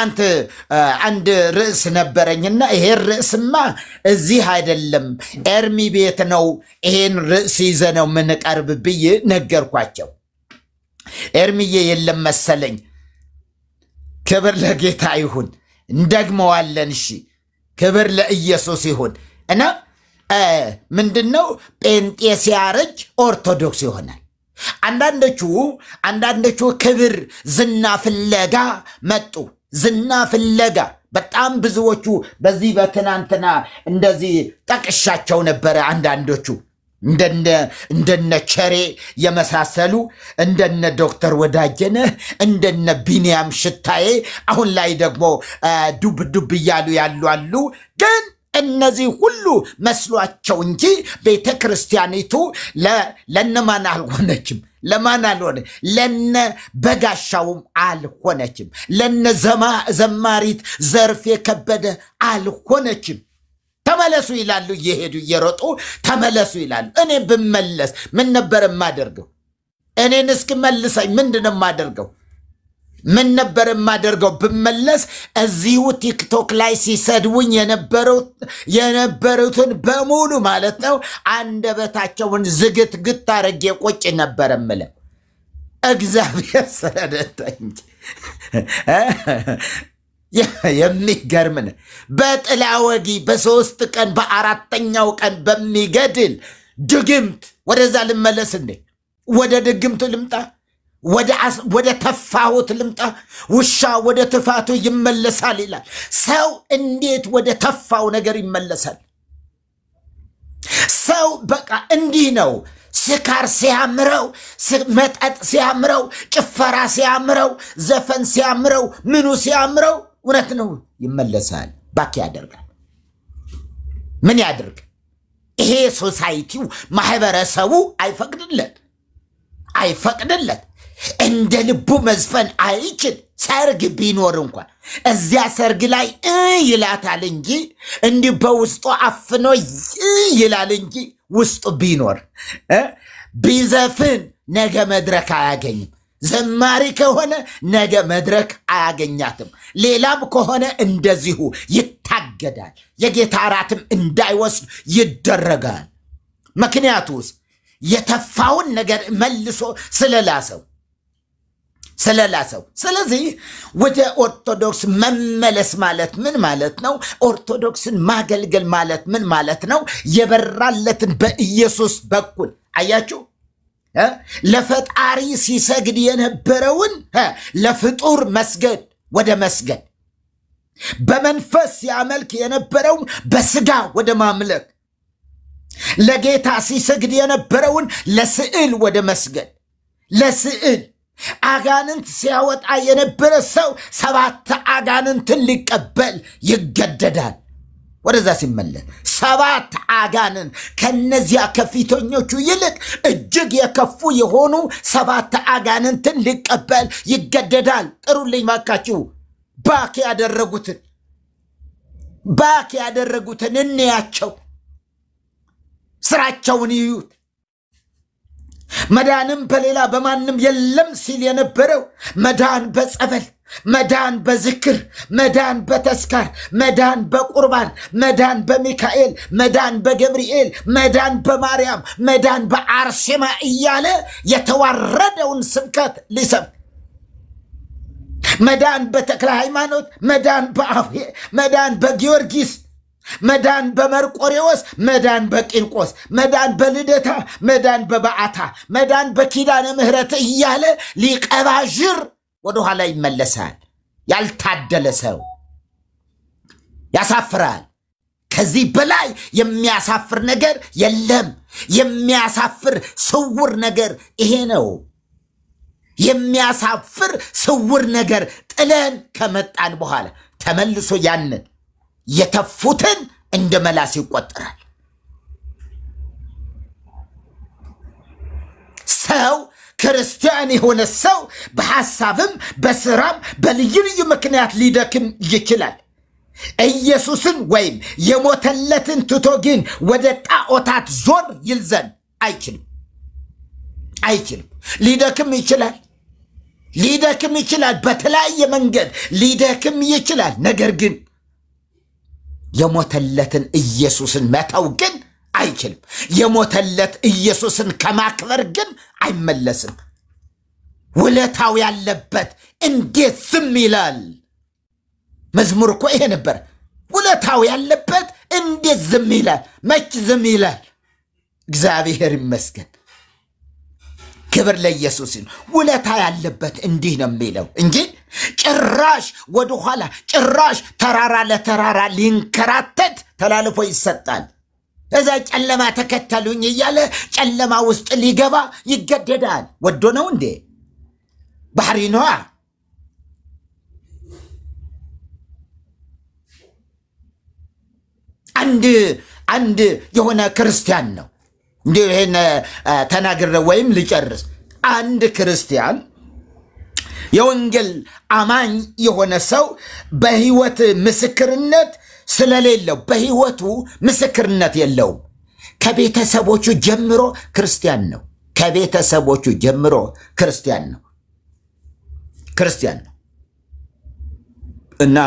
አንተ አንድ ርዕስ ነበረኝና ይሄ ርዕስማ እዚህ አይደለም ኤርሚ ቤት ነው ይሄን ርዕስ ይዘነው ምን ቀርብ ብዬ ነገርኳቸው ኤርሚዬ የለም መሰለኝ ክብር ለጌታ ይሁን እንደግመዋለን እሺ ክብር ለኢየሱስ ይሁን እና ምንድነው ጴንጤ ሲያረጅ ኦርቶዶክስ ይሆናል አንዳንዶቹ ክብር ዝና ፍለጋ መጡ ዝና ፍለጋ በጣም ብዙዎቹ በዚህ በትናንትና እንደዚህ ጠቅሻቸው ነበር አንዳንዶቹ እንደነ ቸሬ የመሳሰሉ እንደነ ዶክተር ወዳጀነ እንደነ ቢኒያም ሽታዬ አሁን ላይ ደግሞ ዱብ ያሉ አሉ ግን እነዚህ ሁሉ መስሏቸው እንጂ ቤተክርስቲያኒቱ ለነማን አልሆነችም ለማን አልሆነ ለነ በጋሻውም አልሆነችም ለነ ዘማሪት ዘርፌ ከበደ አልሆነችም ተመለሱ ይላሉ ይሄዱ ይሮጡ ተመለሱ ይላሉ እኔ ብመለስ ምን ነበር ማደርገው እኔን እስክመልሰኝ ምንድነው ማደርገው ምን ነበር ማደርገው ብመለስ እዚሁ ቲክቶክ ላይ ሲሰድውኝ የነበሩትን በሙሉ ማለት ነው አንደበታቸውን ዝግት አረጌ ቁጭ ነበር ምለ እግዚአብሔር ሰረደኝ የሚገርምን በጥላ ወጊ በሶስት ቀን በአራተኛው ቀን በሚገድል ድግምት ወደዛ ልመለስ እንዴ ወደ ድግምቱ ልምጣ ወደ ተፋሁት ልምጣ ውሻ ወደ ተፋቱ ይመለሳል ይላል ሰው እንዴት ወደ ተፋው ነገር ይመለሳል ሰው በቃ እንዲህ ነው ስካር ሲያምረው መጠጥ ሲያምረው ጭፈራ ሲያምረው ዘፈን ሲያምረው ምኑ ሲያምረው እውነት ነው ይመለሳል ባክ ያደርጋል ምን ያደርግ ይሄ ሶሳይቲው ማህበረሰቡ አይፈቅድለት እንደ ልቡ መዝፈን አይችል ሰርግ ቢኖር እንኳን እዚያ ሰርግ ላይ ይላታል እንጂ እንዲ በውስጡ አፍኖ ይላል እንጂ ውስጡ ቢኖር ቢዘፍን ነገ መድረክ አያገኝም ዘማሪ ከሆነ ነገ መድረክ አያገኛትም ሌላም ከሆነ እንደዚሁ ይታገዳል የጌታ ራትም እንዳይወስድ ይደረጋል ምክንያቱስ የተፋውን ነገር መልሶ ስለላሰው ስለዚህ ወደ ኦርቶዶክስ መመለስ ማለት ምን ማለት ነው ኦርቶዶክስን ማገልገል ማለት ምን ማለት ነው የበራለትን በኢየሱስ በኩል አያችሁ ለፈጣሪ ሲሰግድ የነበረውን ለፍጡር መስገድ ወደ መስገድ በመንፈስ ያመልክ የነበረውን በስጋ ወደ ማምለክ ለጌታ ሲሰግድ የነበረውን ለስዕል ወደ መስገድ ለስዕል አጋንንት ሲያወጣ የነበረ ሰው 7 አጋንንትን ሊቀበል ይገደዳል ወደዛ ሲመለስ 7 አጋንንት ከነዚያ ከፊተኞቹ ይልቅ እጅግ የከፉ የሆኑ 7 አጋንንትን ሊቀበል ይገደዳል ጥሩልኝ ማካችሁ ባክ ያደረጉትን እንያቸው ስራቸውን ይዩት መዳንም በሌላ በማንም የለም ሲል የነበረው መዳን በጸበል መዳን በዝክር መዳን በተስካር መዳን በቁርባን መዳን በሚካኤል መዳን በገብርኤል መዳን በማርያም መዳን በአርሴማ እያለ የተዋረደውን ስብከት ሊሰብክ መዳን በተክለ ሃይማኖት መዳን በአፍዬ መዳን በጊዮርጊስ መዳን በመርቆሬዎስ መዳን በቂርቆስ መዳን በልደታ መዳን በበዓታ መዳን በኪዳነ ምህረት እያለ ሊቀባዥር ወደ ኋላ ይመለሳል ያልታደለ ሰው ያሳፍራል ከዚህ በላይ የሚያሳፍር ነገር የለም የሚያሳፍር ስውር ነገር ይሄ ነው የሚያሳፍር ስውር ነገር ጥለን ከመጣን በኋላ ተመልሶ ያንን የተፉትን እንደ መላስ ይቆጠራል ሰው ክርስቲያን የሆነ ሰው በሐሳብም በስራም በልዩ ምክንያት ሊደክም ይችላል ኢየሱስን ወይም የሞተለትን ትቶ ግን ወደ ጣዖታት ዞር ይልዘን አይችልም ሊደክም ይችላል ሊደክም ይችላል በተለያየ መንገድ ሊደክም ይችላል ነገር ግን የሞተለትን ኢየሱስን መተው ግን አይችልም የሞተለት ኢየሱስን ከማክበር ግን አይመለስም ውለታው ያለበት እንዴት ዝም ይላል መዝሙር እኮ ይሄ ነበር ውለታው ያለበት እንዴት ዝም ይላል መች ዝም ይላል እግዚአብሔር ይመስገን ክብር ለኢየሱስ ይሁን ውለታ ያለበት እንዲህ ነው የሚለው እንጂ ጭራሽ ወደ ኋላ ጭራሽ ተራራ ለተራራ ሊንከራተት ተላልፎ ይሰጣል እዛ ጨለማ ተከተሉኝ እያለ ጨለማ ውስጥ ሊገባ ይገደዳል ወዶ ነው እንዴ ባህሪ ነው አንድ የሆነ ክርስቲያን ነው እንዴ ይሄን ተናግረ ወይም ልጨርስ አንድ ክርስቲያን የወንጌል አማኝ የሆነ ሰው በህይወት ምስክርነት ስለሌለው በህይወቱ ምስክርነት የለው ከቤተሰቦቹ ጀምሮ ክርስቲያን ነው ከቤተሰቦቹ ጀምሮ ክርስቲያን ነው እና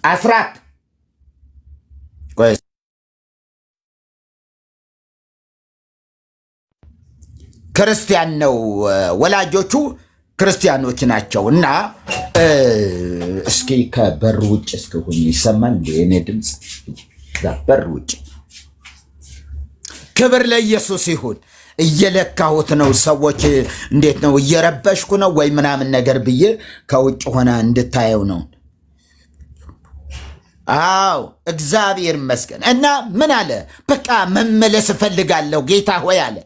አስራት ክርስቲያን ነው ወላጆቹ ክርስቲያኖች ናቸው እና እስኪ ከበር ውጭ እስከሆነ ይሰማል የኔ ድምጽ በር ውጭ ክብር ለኢየሱስ ይሁን እየለካሁት ነው ሰዎች እንዴት ነው እየረበሽኩ ነው ወይ ምናምን ነገር ብዬ ከውጭ ሆነ እንድታየው ነው አው እግዚአብሔር ይመስገን እና ምን አለ በቃ መመለስ ፈልጋለሁ ጌታ ሆይ አለ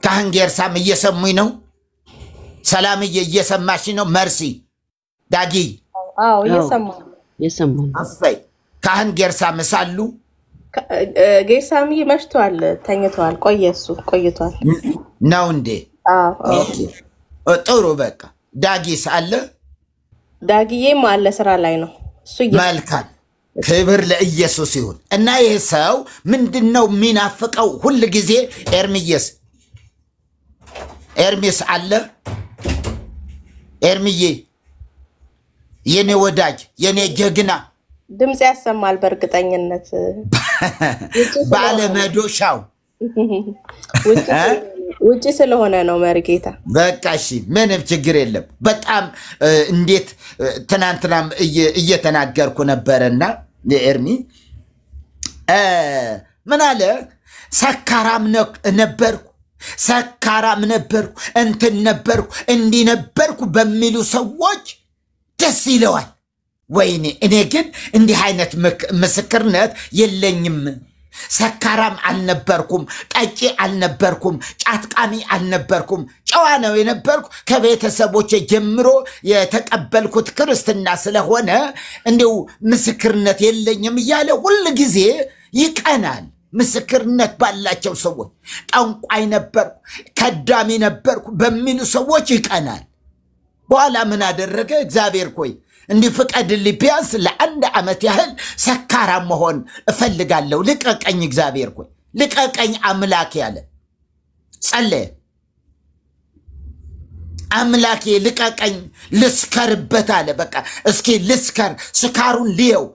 ካህን ጌርሳም እየሰሙኝ ነው ሰላም እየሰማሽ ነው መርሲ ዳጊ አው እየሰማሁ አፈይ ካህን ጌርሳም ሳሉ ጌርሳም ይመሽቷል ተኝቷል ቆይቷል ነው እንዴ ጥሩ በቃ ዳጊስ አለ ዳጊዬም አለ ስራ ላይ ነው እሱ መልካም ክብር ለኢየሱስ ይሁን እና ይሄ ሰው ምንድነው ሚናፍቀው ሁሉ ጊዜ ኤርሚስ አለ ኤርሚዬ የኔ ወዳጅ የኔ ጀግና ድምጽ ያሰማል በርግጠኝነት ባለመዶሻው ውጪ ስለሆነ ነው መርጌታ በቃ እሺ ምንም ችግር የለም በጣም እንዴት ትናንትናም እየተናገርኩ ነበርና ለኤርሚ ምን አለ ሰካራም ነበርኩ እንትን ነበርኩ እንዲ ነበርኩ በሚሉ ሰዎች ደስ ይለዋል ወይኔ እኔ ግን እንዲህ አይነት ምስክርነት የለኝም ሰካራም አልነበርኩም ጠጪ አልነበርኩም ጫትቃሚ አልነበርኩም ጨዋ ነው የነበርኩ ከቤተሰቦቼ ጀምሮ የተቀበልኩት ክርስትና ስለሆነ እንዴው ምስክርነት የለኝም ይያለ ሁሉ ጊዜ ይቀናል ምስክርነት ባላቸው ሰዎች ጠንቋይ ነበርኩ ከዳሚ ነበርኩ በሚሉ ሰዎች ይቀናል በኋላ ምን አደረገ እግዚአብሔር ኮይ እንዲ ፍቀድልኝ ቢያንስ ለአንድ ዓመት ያህል ሰካራም መሆን እፈልጋለሁ ልቀቀኝ እግዚአብሔር ኮይ ልቀቀኝ አምላኬ ያለ ጸለየ አምላኬ ልቀቀኝ ልስከርበት አለ በቃ እስኪ ልስከር ስካሩን ሊየው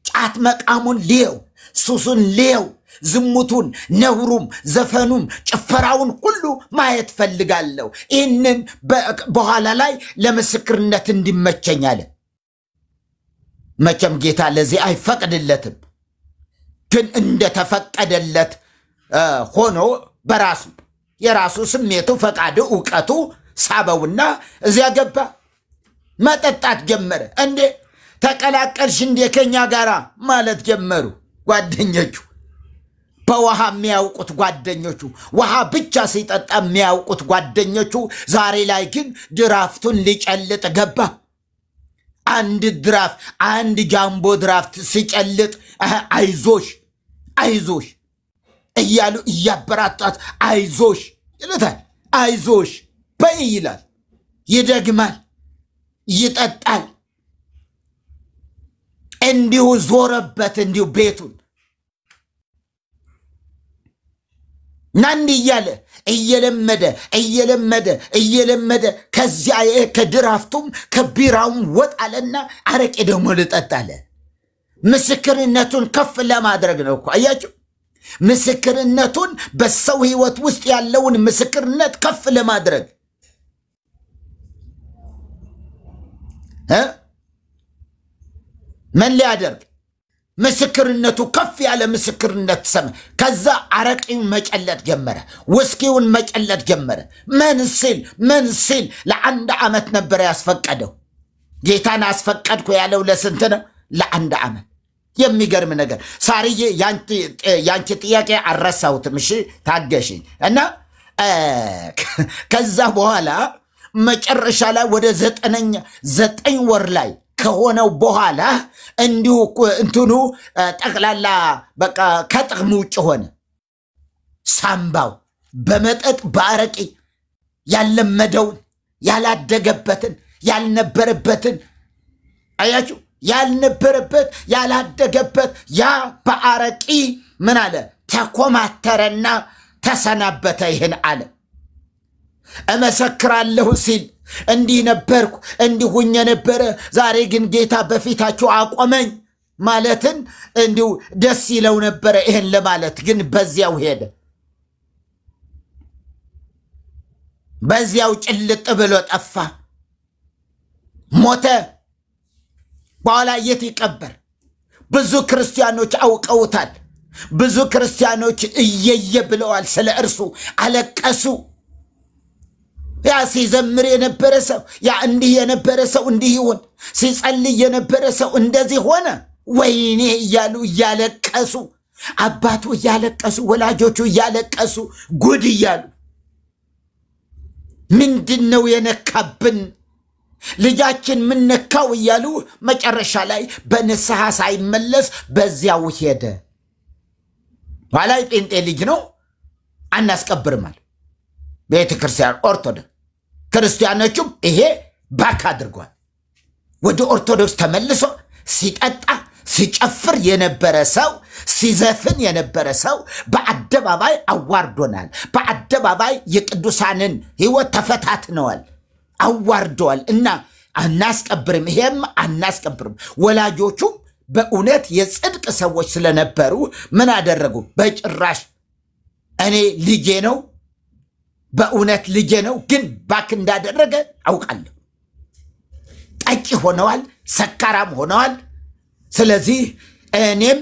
ጫት መቃሙን ሊየው ሱሱን ሊየው ዝሙቱን ነውሩም ዘፈኑም ጭፈራውን ሁሉ ማየት ፈልጋለሁ ይህንን በኋላ ላይ ለምስክርነት እንዲመቸኝ አለ መቼም ጌታ ለዚህ አይፈቅድለትም ግን እንደተፈቀደለት ሆኖ በራሱ የራሱ ስሜቱ ፈቃዱ ዕውቀቱ ሳበውና እዚያ ገባ መጠጣት ጀመረ እንዴ ተቀላቀልሽ እንዴ ከኛ ጋራ ማለት ጀመሩ ጓደኞቹ በውሃ የሚያውቁት ጓደኞቹ ውሃ ብቻ ሲጠጣ የሚያውቁት ጓደኞቹ ዛሬ ላይ ግን ድራፍቱን ሊጨልጥ ገባ አንድ ጃምቦ ድራፍት ሲጨልጥ አይዞሽ እያሉ እያበራጣት አይዞሽ ይላል አይዞሽ በይ ይላል ይደግማል ይጠጣል እንዲሁ ዞረበት እንዲሁ ቤቱን ናንዲ እያለ እየለመደ ከዚያ ከድራፍቱም ከቢራውም ወጣለና አረቄ ደግሞ ልጠጣለ። ምስክርነቱን ከፍ ለማድረግ ነው እኮ አያችሁ። ምስክርነቱን በሰው ህይወት ውስጥ ያለውን ምስክርነት ከፍ ለማድረግ ምን ሊያደርግ ምስክርነቱ ከፍ ያለ ምስክርነት ሰማ። ከዛ አረቂውን መጨለጥ ጀመረ፣ ውስኪውን መጨለጥ ጀመረ። ምን ሲል ለአንድ ዓመት ነበር ያስፈቀደው። ጌታን አስፈቀድኩ ያለው ለስንት ነው? ለአንድ ዓመት። የሚገርም ነገር ሳርዬ፣ ያንቺ ጥያቄ አረሳሁትም። እሺ ታገሽኝ። እና ከዛ በኋላ መጨረሻ ላይ ወደ 9 ወር ላይ ከሆነው በኋላ እንዲሁ እንትኑ ጠቅላላ በቃ ከጥቅም ውጭ ሆነ። ሳምባው በመጠጥ ባረቂ ያለመደውን ያላደገበትን ያልነበረበትን አያችሁ፣ ያልነበረበት ያላደገበት ያ ባረቂ ምን አለ? ተኮማተረና ተሰናበተ። ይሄን አለ እመሰክራለሁ ሲል እንዲህ ነበርኩ እንዲህ ሆኜ ነበረ፣ ዛሬ ግን ጌታ በፊታችሁ አቆመኝ ማለትን እንዲሁ ደስ ይለው ነበረ። ይሄን ለማለት ግን በዚያው ሄደ፣ በዚያው ጭልጥ ብሎ ጠፋ፣ ሞተ። በኋላ የት ይቀበር? ብዙ ክርስቲያኖች አውቀውታል። ብዙ ክርስቲያኖች እየየ ብለዋል፣ ስለ እርሱ አለቀሱ። ያ ሲዘምር የነበረ ሰው፣ ያ እንዲህ የነበረ ሰው እንዲህ ይሁን፣ ሲጸልይ የነበረ ሰው እንደዚህ ሆነ፣ ወይኔ እያሉ እያለቀሱ፣ አባቱ እያለቀሱ፣ ወላጆቹ እያለቀሱ፣ ጉድ እያሉ ምንድነው የነካብን ልጃችን ምን ነካው እያሉ መጨረሻ ላይ በንስሐ ሳይመለስ በዚያው ሄደ። ኋላ ጴንጤ ልጅ ነው አናስቀብርማል። ቤተ ክርስቲያን ኦርቶዶክስ ክርስቲያኖቹም ይሄ ባክ አድርጓል። ወደ ኦርቶዶክስ ተመልሶ ሲጠጣ ሲጨፍር የነበረ ሰው፣ ሲዘፍን የነበረ ሰው በአደባባይ አዋርዶናል። በአደባባይ የቅዱሳንን ሕይወት ተፈታትነዋል፣ አዋርደዋል። እና አናስቀብርም፣ ይሄም አናስቀብርም። ወላጆቹ በእውነት የጽድቅ ሰዎች ስለነበሩ ምን አደረጉ? በጭራሽ እኔ ልጄ ነው፣ በእውነት ልጄ ነው፣ ግን ባክ እንዳደረገ አውቃለሁ። ጠጪ ሆነዋል፣ ሰካራም ሆነዋል። ስለዚህ እኔም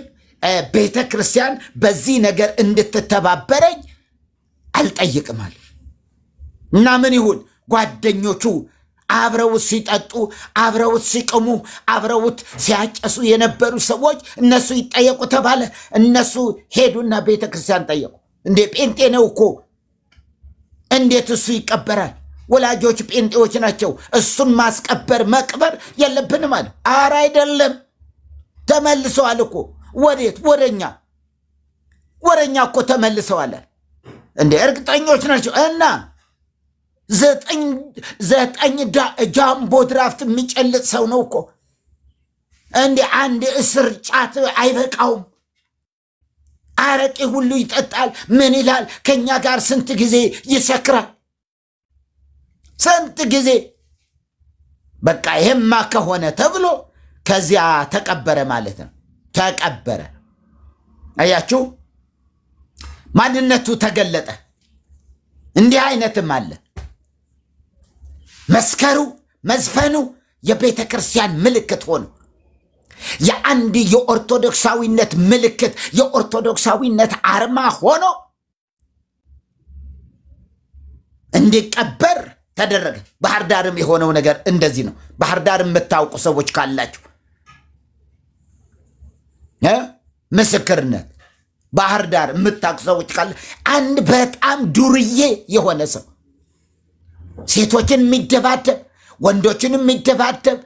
ቤተ ክርስቲያን በዚህ ነገር እንድትተባበረኝ አልጠይቅም አለ። እና ምን ይሁን? ጓደኞቹ አብረውት ሲጠጡ፣ አብረውት ሲቅሙ፣ አብረውት ሲያጨሱ የነበሩ ሰዎች እነሱ ይጠየቁ ተባለ። እነሱ ሄዱና ቤተ ክርስቲያን ጠየቁ። እንዴ ጴንጤ ነው እኮ እንዴት እሱ ይቀበራል? ወላጆች ጴንጤዎች ናቸው፣ እሱን ማስቀበር መቅበር የለብንም አለ። ኧረ አይደለም፣ ተመልሰዋል እኮ። ወዴት? ወደኛ እኮ ተመልሰዋል። እንዴ እርግጠኞች ናቸው። እና 9 ጃምቦ ድራፍት የሚጨልጥ ሰው ነው እኮ። እንዴ አንድ እስር ጫት አይበቃውም? አረቄ ሁሉ ይጠጣል። ምን ይላል? ከኛ ጋር ስንት ጊዜ ይሰክራል፣ ስንት ጊዜ። በቃ ይሄማ ከሆነ ተብሎ ከዚያ ተቀበረ ማለት ነው። ተቀበረ። አያችሁ፣ ማንነቱ ተገለጠ። እንዲህ አይነትም አለ። መስከሩ መዝፈኑ የቤተ ክርስቲያን ምልክት ሆኖ የአንድ የኦርቶዶክሳዊነት ምልክት የኦርቶዶክሳዊነት አርማ ሆኖ እንዲቀበር ተደረገ። ባህር ዳርም የሆነው ነገር እንደዚህ ነው። ባህር ዳር የምታውቁ ሰዎች ካላችሁ ምስክርነት፣ ባህር ዳር የምታውቁ ሰዎች ካለ አንድ በጣም ዱርዬ የሆነ ሰው ሴቶችን የሚደባደብ ወንዶችን የሚደባደብ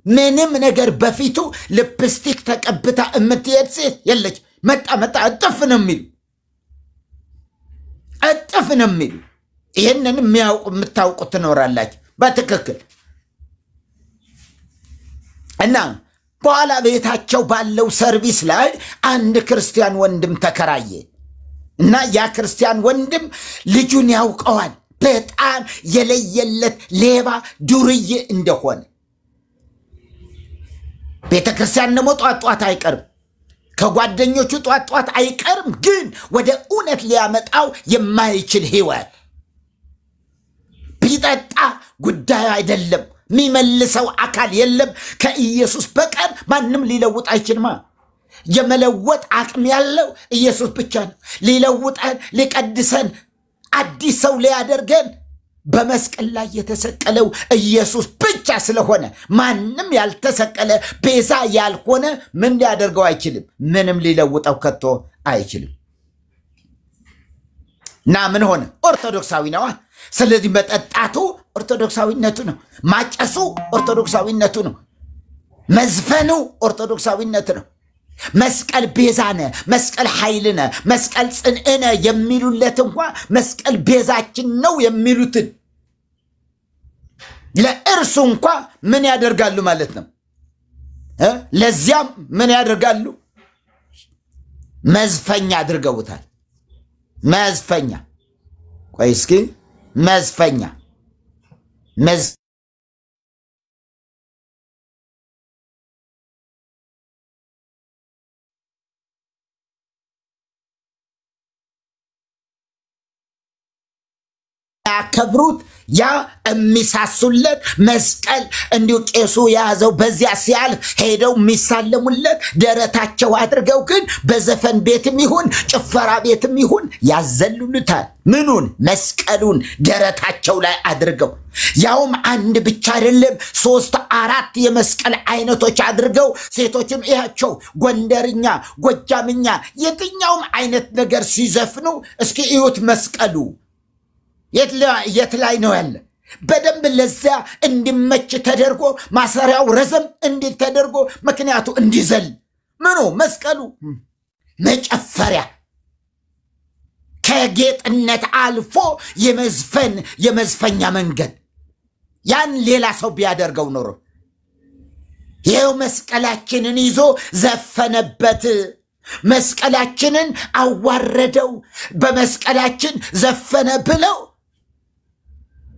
ምንም ነገር በፊቱ ልፕስቲክ ተቀብታ የምትሄድ ሴት የለች። መጣ እጥፍ ነው የሚሉ ይህንን የምታውቁ ትኖራላችሁ በትክክል። እና በኋላ ቤታቸው ባለው ሰርቪስ ላይ አንድ ክርስቲያን ወንድም ተከራየ። እና ያ ክርስቲያን ወንድም ልጁን ያውቀዋል በጣም የለየለት ሌባ ዱርዬ እንደሆነ። ቤተክርስቲያን ደግሞ ጧት አይቀርም፣ ከጓደኞቹ ጧት አይቀርም፣ ግን ወደ እውነት ሊያመጣው የማይችል ህይወት ቢጠጣ ጉዳዩ አይደለም። የሚመልሰው አካል የለም ከኢየሱስ በቀር ማንም ሊለውጥ አይችልም። የመለወጥ አቅም ያለው ኢየሱስ ብቻ ነው። ሊለውጠን ሊቀድሰን አዲስ ሰው ሊያደርገን በመስቀል ላይ የተሰቀለው ኢየሱስ ብቻ ስለሆነ ማንም ያልተሰቀለ ቤዛ ያልሆነ ምን ሊያደርገው አይችልም፣ ምንም ሊለውጠው ከቶ አይችልም። እና ምን ሆነ? ኦርቶዶክሳዊ ነው። ስለዚህ መጠጣቱ ኦርቶዶክሳዊነቱ ነው፣ ማጨሱ ኦርቶዶክሳዊነቱ ነው፣ መዝፈኑ ኦርቶዶክሳዊነቱ ነው። መስቀል ቤዛነ፣ መስቀል ኃይልነ፣ መስቀል ጽንዕነ የሚሉለት እንኳን መስቀል ቤዛችን ነው የሚሉትን ለእርሱ እንኳን ምን ያደርጋሉ ማለት ነው? ለዚያም ምን ያደርጋሉ? መዝፈኛ አድርገውታል። መዝፈኛ ቆይ እስኪ መዝፈኛ ያከብሩት ያ የሚሳሱለት መስቀል እንዲሁ ቄሱ ያዘው በዚያ ሲያልፍ ሄደው የሚሳለሙለት ደረታቸው አድርገው ግን በዘፈን ቤትም ይሁን ጭፈራ ቤትም ይሁን ያዘሉልታል። ምኑን? መስቀሉን ደረታቸው ላይ አድርገው፣ ያውም አንድ ብቻ አይደለም 3 4 የመስቀል አይነቶች አድርገው። ሴቶችም ያቸው ጎንደርኛ፣ ጎጃምኛ የትኛውም አይነት ነገር ሲዘፍኑ እስኪ እዩት መስቀሉ የት ላይ ነው ያለ? በደንብ ለዛ እንዲመች ተደርጎ ማሰሪያው ረዘም እንዲል ተደርጎ ምክንያቱ እንዲዘል ምኑ መስቀሉ መጨፈሪያ ከጌጥነት አልፎ የመዝፈኛ መንገድ ያን ሌላ ሰው ቢያደርገው ኖሮ ይሄው መስቀላችንን ይዞ ዘፈነበት። መስቀላችንን አዋረደው፣ በመስቀላችን ዘፈነ ብለው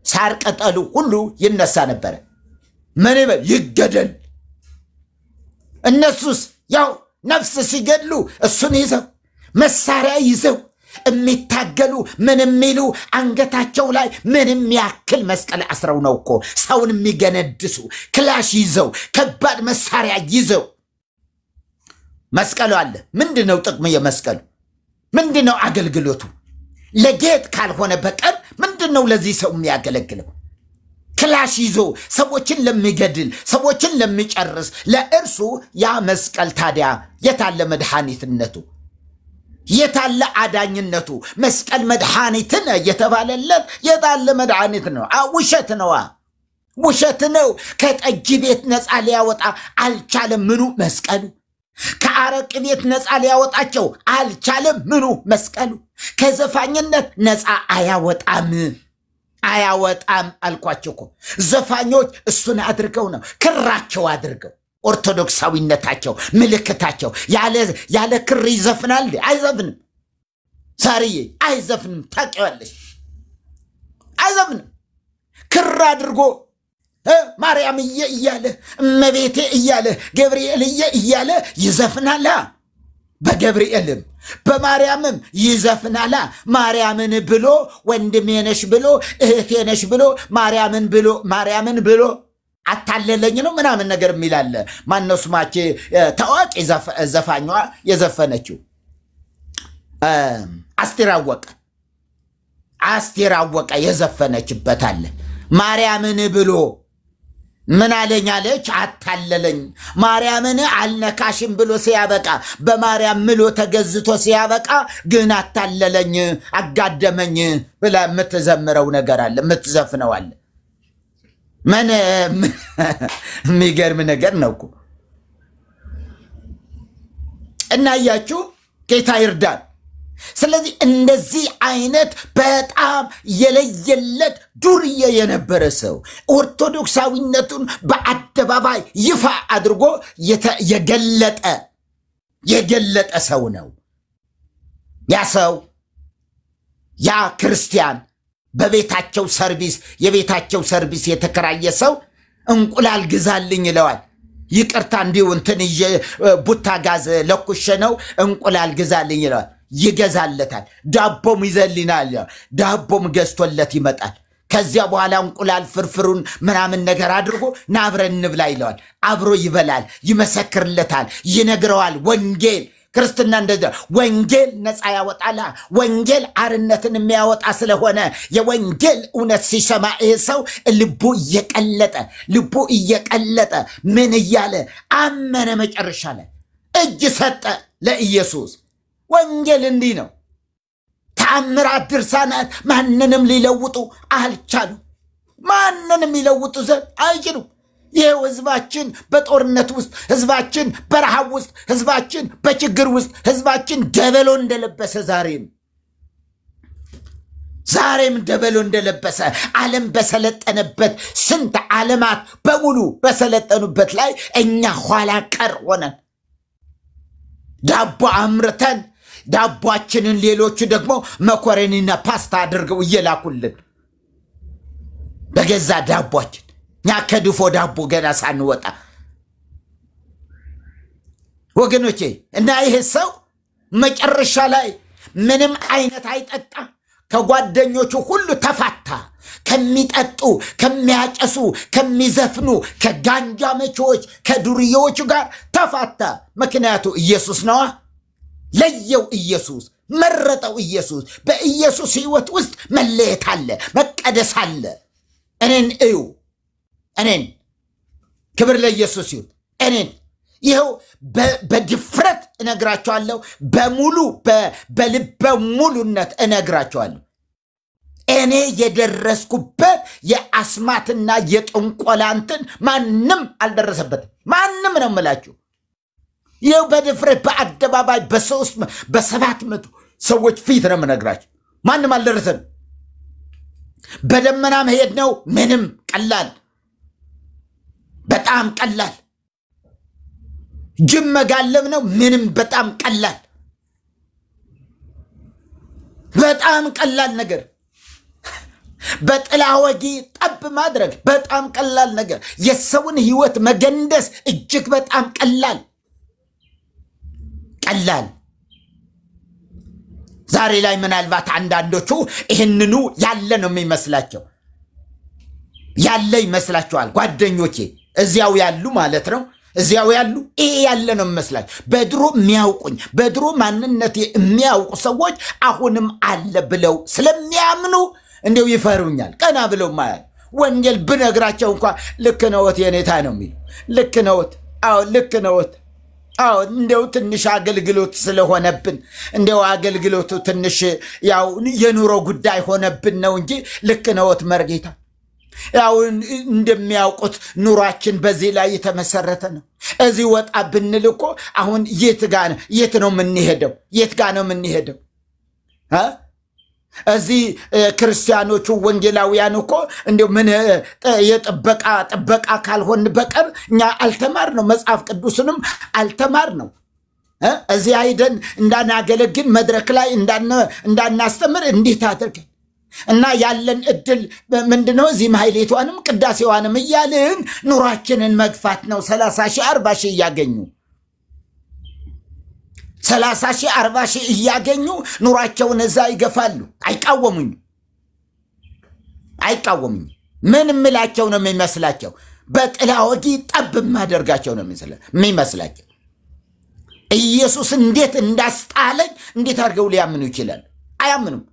ሳር ቅጠሉ ሁሉ ይነሳ ነበር። ምን ይበል? ይገደል። እነሱስ ያው ነፍስ ሲገድሉ እሱን ይዘው መሳሪያ ይዘው የሚታገሉ ምን የሚሉ አንገታቸው ላይ ምንም ያክል መስቀል አስረው ነው እኮ ሰውን የሚገነድሱ ክላሽ ይዘው ከባድ መሳሪያ ይዘው። መስቀሉ አለ። ምንድነው ጥቅሙ? የመስቀሉ ምንድነው አገልግሎቱ? ለጌጥ ካልሆነ በቀር ምንድነው ለዚህ ሰው የሚያገለግለው? ክላሽ ይዞ ሰዎችን ለሚገድል ሰዎችን ለሚጨርስ ለእርሱ ያ መስቀል ታዲያ የታለ መድኃኒትነቱ? የታለ አዳኝነቱ? መስቀል መድኃኒትን የተባለለት የታለ መድኃኒት ነው? ውሸት ነው፣ ውሸት ነው። ከጠጅ ቤት ነፃ ሊያወጣ አልቻለም። ምኑ? መስቀሉ። ከአረቅ ቤት ነፃ ሊያወጣቸው አልቻለም። ምኑ? መስቀሉ። ከዘፋኝነት ነፃ አያወጣም አልኳቸው እኮ። ዘፋኞች እሱን አድርገው ነው ክራቸው አድርገው ኦርቶዶክሳዊነታቸው ምልክታቸው። ያለ ክር ይዘፍናል? አይዘፍንም። ሳርዬ አይዘፍንም። ታውቂዋለሽ፣ አይዘፍንም። ክር አድርጎ ማርያም እያለ እመቤቴ እያለ ገብርኤል እያለ ይዘፍናል። በገብርኤልም በማርያምም ይዘፍናል። ማርያምን ብሎ ወንድሜ ነሽ ብሎ እህቴ ነሽ ብሎ ማርያምን ብሎ አታለለኝ ነው ምናምን ነገር የሚላለ ማነው ስማቼ? ታዋቂ ዘፋኟ የዘፈነችው አስቴር አወቀ የዘፈነችበት አለ። ማርያምን ብሎ ምን አለኛለች? አታለለኝ። ማርያምን አልነካሽም ብሎ ሲያበቃ በማርያም ምሎ ተገዝቶ ሲያበቃ ግን አታለለኝ አጋደመኝ ብላ የምትዘምረው ነገር አለ፣ የምትዘፍነው አለ። ምን የሚገርም ነገር ነው እኮ። እና ያያችሁ ጌታ ይርዳን። ስለዚህ እንደዚህ አይነት በጣም የለየለት ዱርዬ የነበረ ሰው ኦርቶዶክሳዊነቱን በአደባባይ ይፋ አድርጎ የገለጠ ሰው ነው። ያ ሰው ያ ክርስቲያን በቤታቸው ሰርቪስ የቤታቸው ሰርቪስ የተከራየ ሰው እንቁላል ግዛልኝ ይለዋል። ይቅርታ እንዲው እንትን ቡታ ጋዝ ለኩሽ ነው እንቁላል ግዛልኝ ይለዋል። ይገዛለታል። ዳቦም ይዘልናል። ዳቦም ገዝቶለት ይመጣል። ከዚያ በኋላ እንቁላል ፍርፍሩን ምናምን ነገር አድርጎ ናብረን እንብላ ይለዋል። አብሮ ይበላል፣ ይመሰክርለታል፣ ይነግረዋል ወንጌል ክርስትና እንደዛ ወንጌል ነፃ ያወጣላ። ወንጌል አርነትን የሚያወጣ ስለሆነ የወንጌል እውነት ሲሰማ ይሄ ሰው ልቡ እየቀለጠ ምን እያለ አመነ። መጨረሻ ላይ እጅ ሰጠ ለኢየሱስ። ወንጌል እንዲህ ነው። ተአምራት ድርሳናት ማንንም ሊለውጡ አልቻሉም። ማንንም ሊለውጡ ዘንድ አይችሉም። ይሄው ህዝባችን በጦርነት ውስጥ፣ ህዝባችን በረሃብ ውስጥ፣ ህዝባችን በችግር ውስጥ፣ ህዝባችን ደበሎ እንደለበሰ ዛሬም ደበሎ እንደለበሰ ዓለም በሰለጠነበት ስንት ዓለማት በሙሉ በሰለጠኑበት ላይ እኛ ኋላ ቀር ሆነን ዳቦ አምርተን ዳቦአችንን ሌሎቹ ደግሞ መኮረኒና ፓስታ አድርገው እየላኩልን በገዛ ዳቦአችን ኛ ከድፎ ዳቦ ገና ሳንወጣ ወገኖቼ። እና ይሄ ሰው መጨረሻ ላይ ምንም አይነት አይጠጣ፣ ከጓደኞቹ ሁሉ ተፋታ። ከሚጠጡ፣ ከሚያጨሱ፣ ከሚዘፍኑ፣ ከጋንጃ መቾች፣ ከዱርዮቹ ጋር ተፋታ። ምክንያቱ ኢየሱስ ነዋ። ለየው ኢየሱስ፣ መረጠው ኢየሱስ። በኢየሱስ ህይወት ውስጥ መለየት አለ፣ መቀደስ አለ። እኔን እዩ፣ እኔን ክብር ለኢየሱስ ይሁን። እኔን ይኸው በድፍረት እነግራቸዋለሁ፣ በሙሉ በልበ ሙሉነት እነግራቸዋለሁ። እኔ የደረስኩበት የአስማትና የጥንቆላ እንትን ማንም አልደረሰበትም። ማንም ነው የምላችሁ። ይኸው በድፍረት በአደባባይ በ700 ሰዎች ፊት ነው የምነግራችሁ። ማንም አልደረሰም። በደመና መሄድ ነው፣ ምንም ቀላል፣ በጣም ቀላል። ጅም መጋለብ ነው፣ ምንም በጣም ቀላል፣ በጣም ቀላል ነገር። በጥላ ወጊ ጠብ ማድረግ በጣም ቀላል ነገር። የሰውን ህይወት መገንደስ እጅግ በጣም ቀላል። ዛሬ ላይ ምናልባት አንዳንዶቹ ይህንኑ ያለ ነው የሚመስላቸው፣ ያለ ይመስላቸዋል። ጓደኞቼ እዚያው ያሉ ማለት ነው፣ እዚያው ያሉ ይሄ ያለ ነው የሚመስላቸው። በድሮ የሚያውቁኝ በድሮ ማንነት የሚያውቁ ሰዎች አሁንም አለ ብለው ስለሚያምኑ እንደው ይፈሩኛል። ቀና ብለው ማያል ወንጌል ብነግራቸው እንኳን ልክ ነዎት የኔታ ነው የሚሉ። ልክ ነዎት፣ አዎ ልክ ነዎት፣ አዎ እንደው ትንሽ አገልግሎት ስለሆነብን እንደው አገልግሎቱ ትንሽ ያው የኑሮ ጉዳይ ሆነብን ነው እንጂ ልክ ነዎት መርጌታ። ያው እንደሚያውቁት ኑሯችን በዚህ ላይ የተመሰረተ ነው። እዚህ ወጣ ብንል እኮ አሁን የት ነው የምንሄደው? የት ጋር ነው የምንሄደው? እዚህ ክርስቲያኖቹ ወንጌላውያን እኮ እንደው ምን ጥበቃ ካልሆን በቀር እኛ አልተማር ነው፣ መጽሐፍ ቅዱስንም አልተማር ነው። እዚህ አይደን እንዳናገለግል መድረክ ላይ እንዳናስተምር እንዴት አድርገን እና ያለን እድል ምንድነው? እዚህ ማህሌቷንም ቅዳሴዋንም እያልን ኑሯችንን መግፋት ነው። 30 ሺህ 40 ሺህ እያገኙ 30 ሺህ 40 ሺህ እያገኙ ኑሯቸውን እዛ ይገፋሉ። አይቃወሙኝ። ምን ምላቸው ነው የሚመስላቸው? በጥላ ወጊ ጠብ ማደርጋቸው ነው የሚመስላቸው። ኢየሱስ እንዴት እንዳስጣለኝ እንዴት አድርገው ሊያምኑ ይችላል? አያምኑም።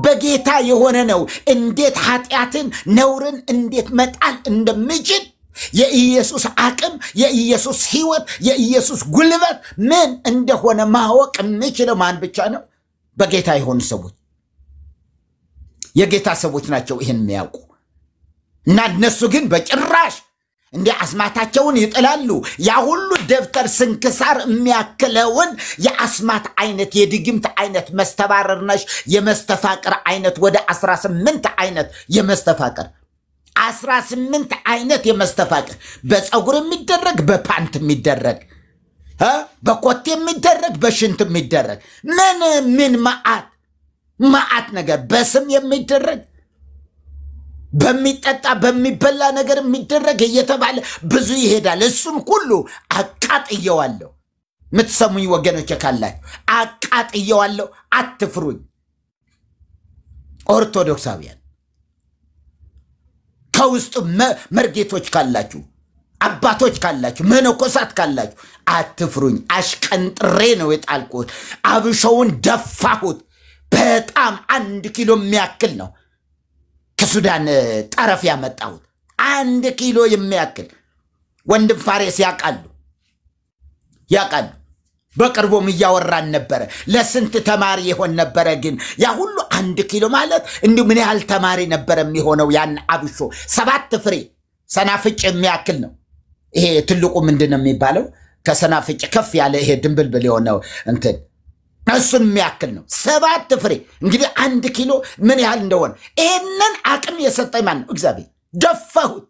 በጌታ የሆነ ነው እንዴት ኃጢአትን ነውርን እንዴት መጣል እንደሚችል የኢየሱስ አቅም፣ የኢየሱስ ህይወት፣ የኢየሱስ ጉልበት ምን እንደሆነ ማወቅ የሚችለው ማን ብቻ ነው? በጌታ የሆኑ ሰዎች፣ የጌታ ሰዎች ናቸው ይህን የሚያውቁ። እና እነሱ ግን በጭራሽ እንደ አስማታቸውን ይጥላሉ። ያ ሁሉ ደብተር ስንክሳር የሚያክለውን የአስማት አይነት፣ የድግምት አይነት፣ መስተባረርነሽ የመስተፋቅር አይነት ወደ 18 አይነት የመስተፋቅር 18 አይነት የመስተፋቅር በፀጉር የሚደረግ፣ በፓንት የሚደረግ፣ በኮት የሚደረግ፣ በሽንት የሚደረግ ምን መዓት ማአት ነገር በስም የሚደረግ በሚጠጣ በሚበላ ነገር የሚደረግ እየተባለ ብዙ ይሄዳል። እሱን ሁሉ አቃጥየዋለሁ። ምትሰሙኝ ወገኖች ካላችሁ አቃጥየዋለሁ። አትፍሩኝ። ኦርቶዶክሳውያን ከውስጥ መርጌቶች ካላችሁ አባቶች ካላችሁ መነኮሳት ካላችሁ አትፍሩኝ። አሽቀንጥሬ ነው የጣልኩት። አብሾውን ደፋሁት። በጣም 1 ኪሎ የሚያክል ነው ከሱዳን ጠረፍ ያመጣሁት። 1 ኪሎ የሚያክል ወንድም ፋሬስ ያቃሉ። በቅርቡም እያወራን ነበረ። ለስንት ተማሪ ይሆን ነበረ ግን ያ ሁሉ 1 ኪሎ ማለት እንዲሁ ምን ያህል ተማሪ ነበረ የሚሆነው? ያን አብሾ 7 ፍሬ ሰናፍጭ የሚያክል ነው። ይሄ ትልቁ ምንድነው የሚባለው? ከሰናፍጭ ከፍ ያለ ይሄ ድንብልብል የሆነው እንትን እሱን የሚያክል ነው። 7 ፍሬ እንግዲህ 1 ኪሎ ምን ያህል እንደሆነ ይሄንን አቅም የሰጠኝ ማን ነው? እግዚአብሔር። ደፋሁት።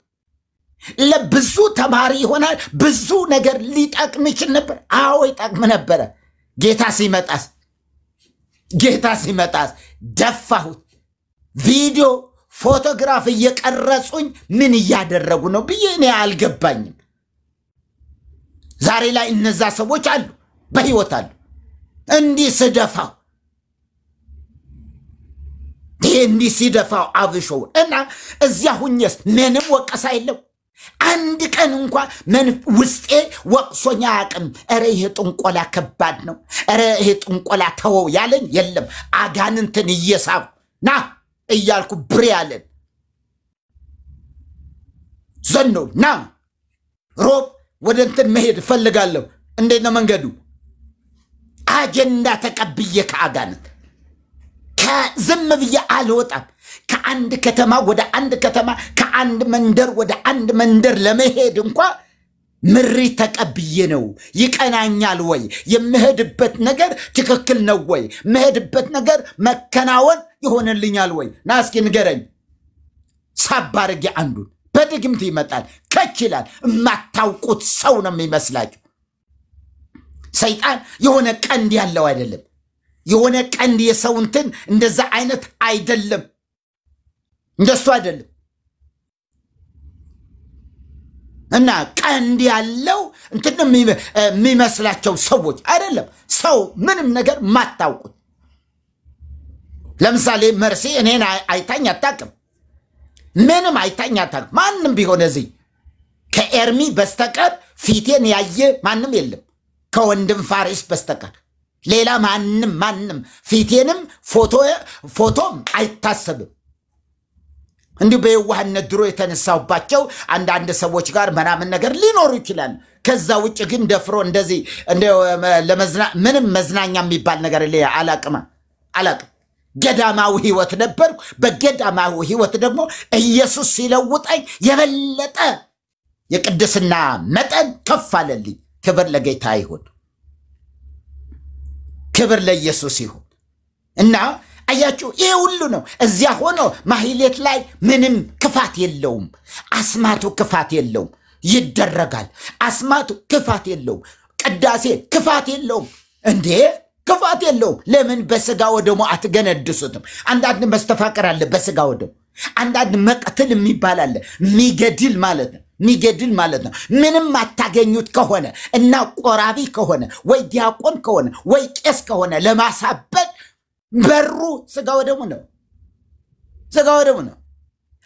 ለብዙ ተማሪ ይሆናል። ብዙ ነገር ሊጠቅም ይችል ነበር። አዎ ይጠቅም ነበረ። ጌታ ሲመጣስ ደፋሁት። ቪዲዮ ፎቶግራፍ እየቀረጹኝ ምን እያደረጉ ነው ብዬ እኔ አልገባኝም። ዛሬ ላይ እነዛ ሰዎች አሉ፣ በህይወት አሉ። እንዲህ ስደፋው እንዲህ ሲደፋው አብሾው እና እዚያ ሁኜስ ምንም ወቀሳ የለው። 1 ቀን እንኳን ውስጤ ወቅሶኛ አቅም ኧረ ይሄ ጥንቆላ ከባድ ነው፣ ኧረ ይሄ ጥንቆላ ተወው ያለኝ የለም። አጋንንትን እየሳቡ ና እያልኩ ብሬ ያለን ዘኖ ና ሮብ ወደ እንትን መሄድ ፈልጋለሁ። እንዴት ነው መንገዱ? አጀንዳ ተቀብዬ ከአጋንንት ከዝም ብዬ አልወጣም። ከአንድ ከተማ ወደ አንድ ከተማ፣ ከአንድ መንደር ወደ አንድ መንደር ለመሄድ እንኳን ምሪ ተቀብዬ ነው። ይቀናኛል ወይ? የምሄድበት ነገር ትክክል ነው ወይ? መሄድበት ነገር መከናወን ይሆንልኛል ወይ? ና እስኪ ንገረኝ። ሳባርጌ አንዱን በድግምት ይመጣል ከችላል። የማታውቁት ሰው ነው የሚመስላችሁ። ሰይጣን የሆነ ቀንድ ያለው አይደለም። የሆነ ቀንድ የሰው እንትን እንደዛ አይነት አይደለም። እንደሱ አይደለም። እና ቀንድ ያለው እንትን የሚመስላቸው ሰዎች አይደለም። ሰው ምንም ነገር ማታውቁት። ለምሳሌ መርሲ እኔን አይታኝ አታውቅም። ምንም አይታኝ አታውቅም። ማንም ቢሆን እዚህ ከኤርሚ በስተቀር ፊቴን ያየ ማንም የለም ከወንድም ፋሪስ በስተቀር። ሌላ ማንም ፊቴንም ፎቶም አይታሰብም። እንዲሁ በየዋህነት ድሮ የተነሳውባቸው አንዳንድ ሰዎች ጋር ምናምን ነገር ሊኖሩ ይችላል። ከዛ ውጭ ግን ደፍሮ እንደዚህ ምንም መዝናኛ የሚባል ነገር አላቅም። ገዳማዊ ህይወት ነበር። በገዳማዊ ህይወት ደግሞ ኢየሱስ ሲለውጠኝ የበለጠ የቅድስና መጠን ከፍ አለልኝ። ክብር ለጌታ ይሁን፣ ክብር ለኢየሱስ ይሁን። እና አያችሁ ይሄ ሁሉ ነው። እዚያ ሆኖ ማህሌት ላይ ምንም ክፋት የለውም። አስማቱ ክፋት የለውም። ይደረጋል። አስማቱ ክፋት የለውም። ቅዳሴ ክፋት የለውም። እንዴ ክፋት የለውም። ለምን በስጋ ወደሙ አትገነድሱትም? አንዳንድ መስተፋቀር አለ በስጋ ወደሙ። አንዳንድ መቅትል የሚባል አለ። ሚገድል ማለት ነው። ምንም አታገኙት ከሆነ እና ቆራቢ ከሆነ ወይ ዲያቆን ከሆነ ወይ ቄስ ከሆነ ለማሳበድ በሩ ስጋ ወደሙ ነው።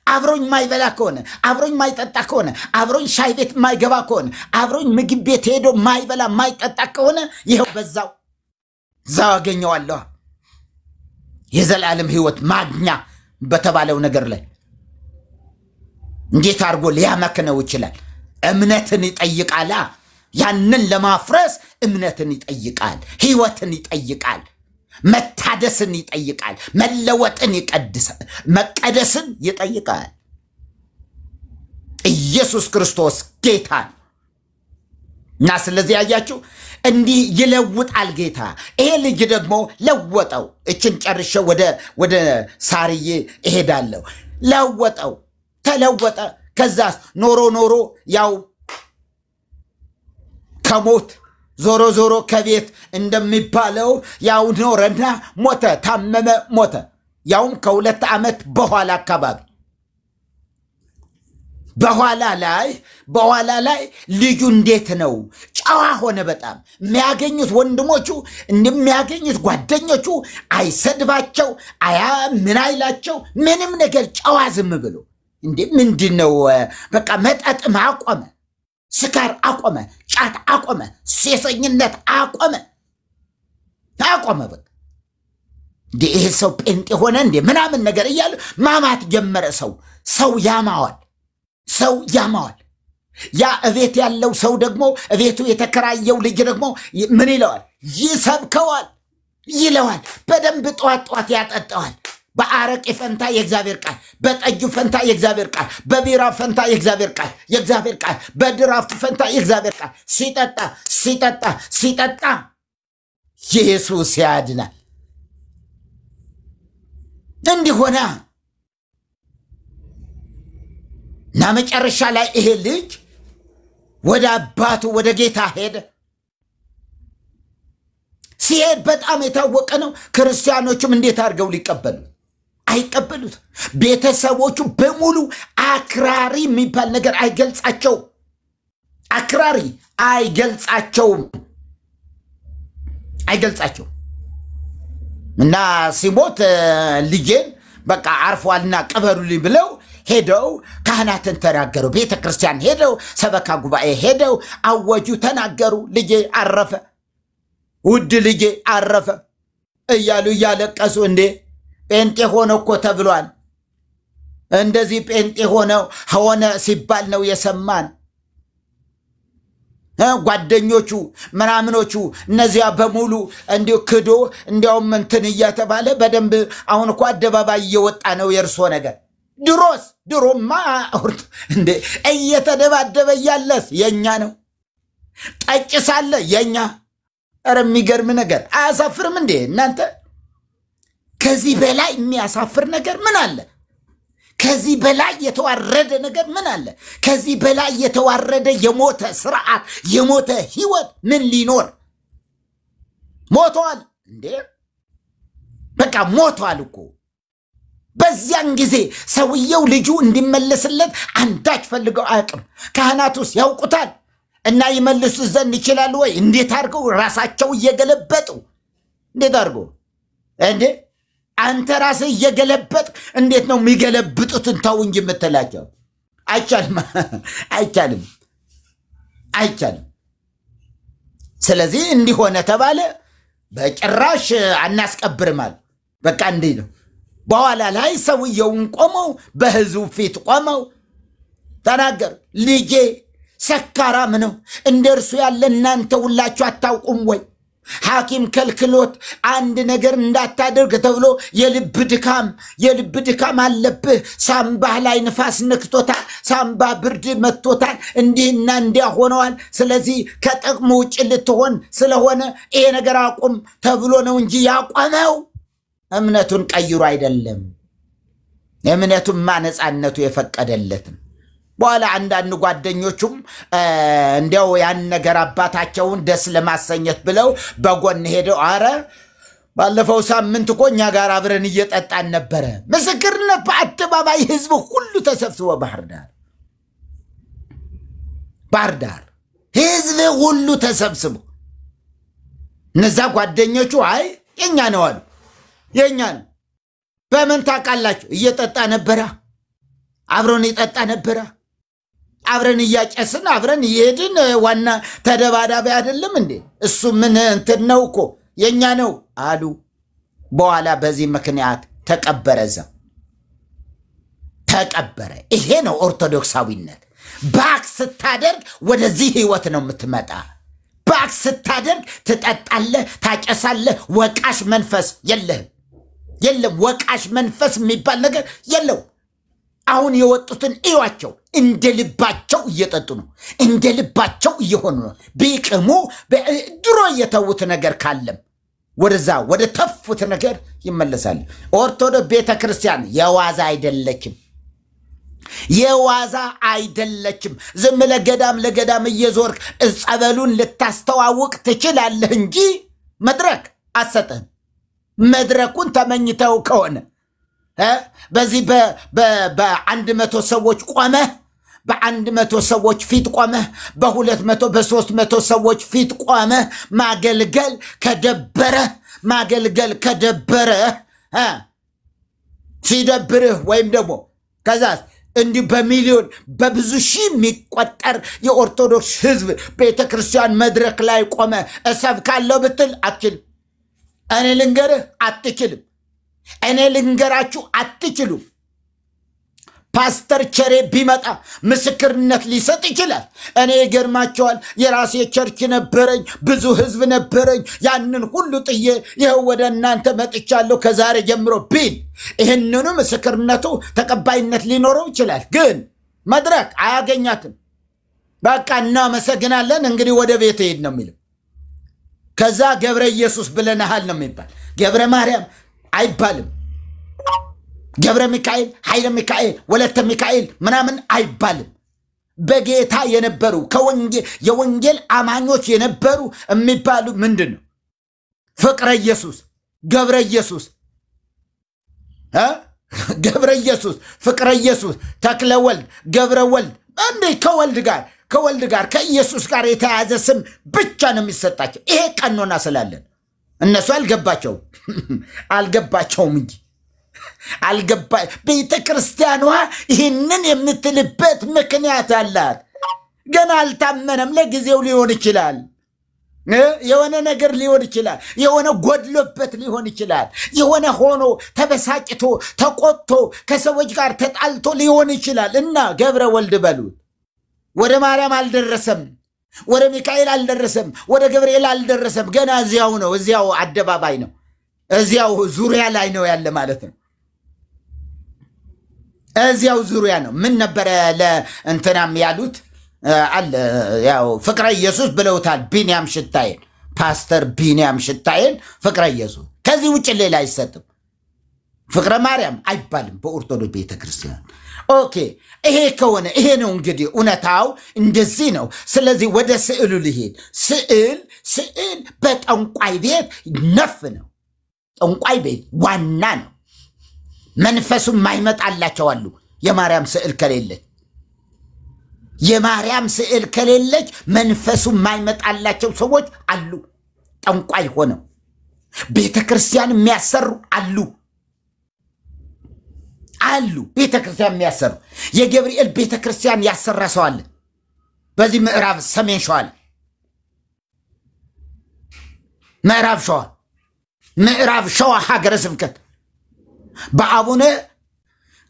አብሮኝ ማይበላ ከሆነ፣ አብሮኝ ማይጠጣ ከሆነ፣ አብሮኝ ሻይ ቤት ማይገባ ከሆነ፣ አብሮኝ ምግብ ቤት ሄዶ ማይበላ ማይጠጣ ከሆነ ይሄው በዛው አገኘዋለሁ። የዘላለም ህይወት ማግኛ በተባለው ነገር ላይ እንዴት አድርጎ ሊያመክነው ይችላል? እምነትን ይጠይቃል። ያንን ለማፍረስ እምነትን ይጠይቃል፣ ህይወትን ይጠይቃል፣ መታደስን ይጠይቃል፣ መለወጥን መቀደስን ይጠይቃል። ኢየሱስ ክርስቶስ ጌታ እና ስለዚህ ያያችሁ እንዲህ ይለውጣል ጌታ። ይሄ ልጅ ደግሞ ለወጠው። እችን ጨርሼ ወደ ሳርዬ እሄዳለሁ። ለወጠው፣ ተለወጠ። ከዛስ ኖሮ ያው ከሞት ዞሮ ዞሮ ከቤት እንደሚባለው ያው ኖረና ሞተ ታመመ ሞተ ያውም ከ2 ዓመት በኋላ አካባቢ በኋላ ላይ ልጁ እንዴት ነው ጨዋ ሆነ በጣም የሚያገኙት ወንድሞቹ እንደሚያገኙት ጓደኞቹ አይሰድባቸው ምን አይላቸው ምንም ነገር ጨዋ ዝም ብሎ እንዴ ምንድነው በቃ መጠጥ ማቆመ ስካር አቆመ ጫት አቆመ ሴሰኝነት አቆመ በቃ ይሄ ሰው ጴንጤ ሆነ እንዴ ምናምን ነገር እያለ ማማት ጀመረ ሰው ያማዋል ያ እቤት ያለው ሰው ደግሞ እቤቱ የተከራየው ልጅ ደግሞ ምን ይለዋል ይሰብከዋል ይለዋል በደንብ ጧት ያጠጣዋል በአረቄ ፈንታ የእግዚአብሔር ቃል በጠጁ ፈንታ የእግዚአብሔር ቃል በቢራ ፈንታ የእግዚአብሔር ቃል በድራፍት ፈንታ የእግዚአብሔር ቃል ሲጠጣ ኢየሱስ ያድናል እንዲሆና እና መጨረሻ ላይ ይሄ ልጅ ወደ አባቱ ወደ ጌታ ሄደ ሲሄድ በጣም የታወቀ ነው ክርስቲያኖቹም እንዴት አድርገው ሊቀበሉ አይቀበሉት ቤተሰቦቹ በሙሉ አክራሪ የሚባል ነገር አይገልጻቸውም እና ሲሞት ልጄን በቃ አርፏልና ቀበሩልኝ ብለው ሄደው ካህናትን ተናገሩ ቤተክርስቲያን ሄደው ሰበካ ጉባኤ ሄደው አወጁ ተናገሩ ልጄ አረፈ ውድ ልጄ አረፈ እያሉ ያለቀሱ እንዴ ጴንጤ ሆነ እኮ ተብሏል እንደዚህ ጴንጤ ሆነ ሲባል ነው የሰማን ጓደኞቹ ምናምኖቹ እነዚያ በሙሉ እንዲው ክዶ እንዲያውም እንትን እያተባለ በደንብ አሁን እኮ አደባባይ እየወጣ ነው የርሶ ነገር ድሮማ እንዴ እየተደባደበ ያለስ የኛ ነው ጠጭሳለ የኛ የሚገርም ነገር አያሳፍርም እንዴ እናንተ ከዚህ በላይ የሚያሳፍር ነገር ምን አለ ከዚህ በላይ የተዋረደ ነገር ምን አለ ከዚህ በላይ የተዋረደ የሞተ ስርዓት የሞተ ህይወት ምን ሊኖር ሞቷል እንዴ በቃ ሞቷል እኮ በዚያን ጊዜ ሰውየው ልጁ እንዲመለስለት አንዳች ፈልገው አያውቅም ካህናቱስ ያውቁታል እና ይመልሱ ዘንድ ይችላል ወይ እንዴት አድርገው ራሳቸው እየገለበጡ እንዴት አድርገው እንዴ አንተ ራስህ እየገለበጥ እንዴት ነው የሚገለብጡትን ተው እንጂ የምትላቸው አይቻልም ስለዚህ እንዲሆነ ተባለ በጭራሽ አናስቀብርማል በቃ እንዴ ነው በኋላ ላይ ሰውየውን ቆመው በህዝቡ ፊት ቆመው ተናገር ልጄ ሰካራም ነው እንደርሱ ያለ እናንተ ሁላችሁ አታውቁም ወይ ሐኪም ከልክሎት አንድ ነገር እንዳታደርግ ተብሎ የልብ ድካም አለብህ ሳምባህ ላይ ንፋስ ነክቶታል ሳምባ ብርድ መጥቶታል እንዲህና እንዲያ ሆነዋል ስለዚህ ከጥቅሙ ውጭ ልትሆን ስለሆነ ይሄ ነገር አቁም ተብሎ ነው እንጂ ያቆመው እምነቱን ቀይሮ አይደለም የእምነቱን ማነጻነቱ የፈቀደለትም በኋላ አንዳንድ ጓደኞቹም እንዲያው ያን ነገር አባታቸውን ደስ ለማሰኘት ብለው በጎን ሄደው አረ ባለፈው ሳምንት እኮ እኛ ጋር አብረን እየጠጣን ነበረ ምስክርነት በአደባባይ ህዝብ ሁሉ ተሰብስቦ ባህር ዳር ህዝብ ሁሉ ተሰብስቦ እነዛ ጓደኞቹ አይ የኛ ነው አሉ የኛ ነው በምን ታውቃላችሁ እየጠጣ ነበረ አብረን ይጠጣ ነበረ አብረን እያጨስን አብረን ይሄድን ዋና ተደባዳቢ አይደለም እንዴ እሱ ምን እንትን ነው እኮ የኛ ነው አሉ በኋላ በዚህ ምክንያት ተቀበረ ይሄ ነው ኦርቶዶክሳዊነት ባክ ስታደርግ ወደዚህ ህይወት ነው የምትመጣ ባክ ስታደርግ ትጠጣለህ ታጨሳለህ ወቃሽ መንፈስ የለም ወቃሽ መንፈስ የሚባል ነገር የለው አሁን የወጡትን እዩዋቸው እንደልባቸው እየጠጡ ነው እንደልባቸው እየሆኑ ነው ቢቅሙ ድሮ የተውት ነገር ካለም ወደዛ ወደ ተፉት ነገር ይመለሳል ኦርቶዶክስ ቤተክርስቲያን የዋዛ አይደለችም የዋዛ አይደለችም። ዝም ለገዳም እየዞርክ ጸበሉን ልታስተዋውቅ ትችላለህ እንጂ መድረክ አሰጠን። መድረኩን ተመኝተው ከሆነ በዚህ በ100 ሰዎች ቆመህ በ100 ሰዎች ፊት ቆመህ በ200 በ300 ሰዎች ፊት ቆመህ ማገልገል ከደበረ ሲደብርህ ወይም ደግሞ ከዛስ እንዲህ በሚሊዮን በብዙ ሺህ የሚቆጠር የኦርቶዶክስ ህዝብ ቤተክርስቲያን መድረክ ላይ ቆመ እሰብካለሁ ብትል አትችልም። እኔ ልንገርህ አትችልም። እኔ ልንገራችሁ አትችሉም። ፓስተር ቸሬ ቢመጣ ምስክርነት ሊሰጥ ይችላል። እኔ ይገርማቸዋል የራሴ ቸርች ነበረኝ፣ ብዙ ህዝብ ነበረኝ፣ ያንን ሁሉ ጥዬ ይኸው ወደ እናንተ መጥቻለሁ ከዛሬ ጀምሮ ቢል ይህንኑ ምስክርነቱ ተቀባይነት ሊኖረው ይችላል። ግን መድረክ አያገኛትም። በቃ እናመሰግናለን እንግዲህ ወደ ቤት ሄድ ነው የሚለው። ከዛ ገብረ ኢየሱስ ብለናሃል ነው የሚባል። ገብረ ማርያም አይባልም። ገብረ ሚካኤል፣ ኃይለ ሚካኤል፣ ወለተ ሚካኤል ምናምን አይባልም። በጌታ የነበሩ የወንጌል አማኞች የነበሩ የሚባሉ ምንድነው? ፍቅረ ኢየሱስ፣ ገብረ ኢየሱስ፣ ገብረ ኢየሱስ፣ ፍቅረ ኢየሱስ፣ ተክለ ወልድ፣ ገብረ ወልድ እንዴ ከወልድ ጋር ከኢየሱስ ጋር የተያዘ ስም ብቻ ነው የሚሰጣቸው። ይሄ ቀኖና ስላለን እነሱ አልገባቸውም እንጂ ቤተ ክርስቲያኗ ይህንን የምትልበት ምክንያት አላት። ገና አልታመነም። ለጊዜው ሊሆን ይችላል፣ የሆነ ነገር ሊሆን ይችላል፣ የሆነ ጎድሎበት ሊሆን ይችላል፣ የሆነ ሆኖ ተበሳጭቶ ተቆጥቶ ከሰዎች ጋር ተጣልቶ ሊሆን ይችላል። እና ገብረ ወልድ በሉት። ወደ ማርያም አልደረሰም፣ ወደ ሚካኤል አልደረሰም፣ ወደ ገብርኤል አልደረሰም። ገና እዚያው ነው፣ እዚያው አደባባይ ነው፣ እዚያው ዙሪያ ላይ ነው ያለ ማለት ነው። እዚያው ዙሪያ ነው። ምን ነበረ ለእንትናም ያሉት አለ ያው ፍቅረ ኢየሱስ ብለውታል። ቢንያም ሽታዬን፣ ፓስተር ቢንያም ሽታዬን ፍቅረ ኢየሱስ። ከዚህ ውጭ ሌላ አይሰጥም። ፍቅረ ማርያም አይባልም በኦርቶዶክስ ቤተክርስቲያን። ኦኬ፣ ይሄ ከሆነ ይሄ ነው እንግዲህ እውነታው እንደዚህ ነው። ስለዚህ ወደ ስዕሉ ልሄድ። ስዕል በጠንቋይ ቤት ነፍ ነው። ጠንቋይ ቤት ዋና ነው። መንፈሱም ማይመጣላቸው አሉ። የማርያም ስዕል ከሌለች መንፈሱም ማይመጣላቸው ሰዎች አሉ። ጠንቋይ ሆነው ቤተክርስቲያን የሚያሰሩ አሉ ቤተክርስቲያን የሚያሰሩ። የገብርኤል ቤተክርስቲያን ያሰራ ሰው አለ በዚህ ምዕራብ ሰሜን ሸዋ፣ ምዕራብ ሸዋ ሀገረ ስብከት በአቡነ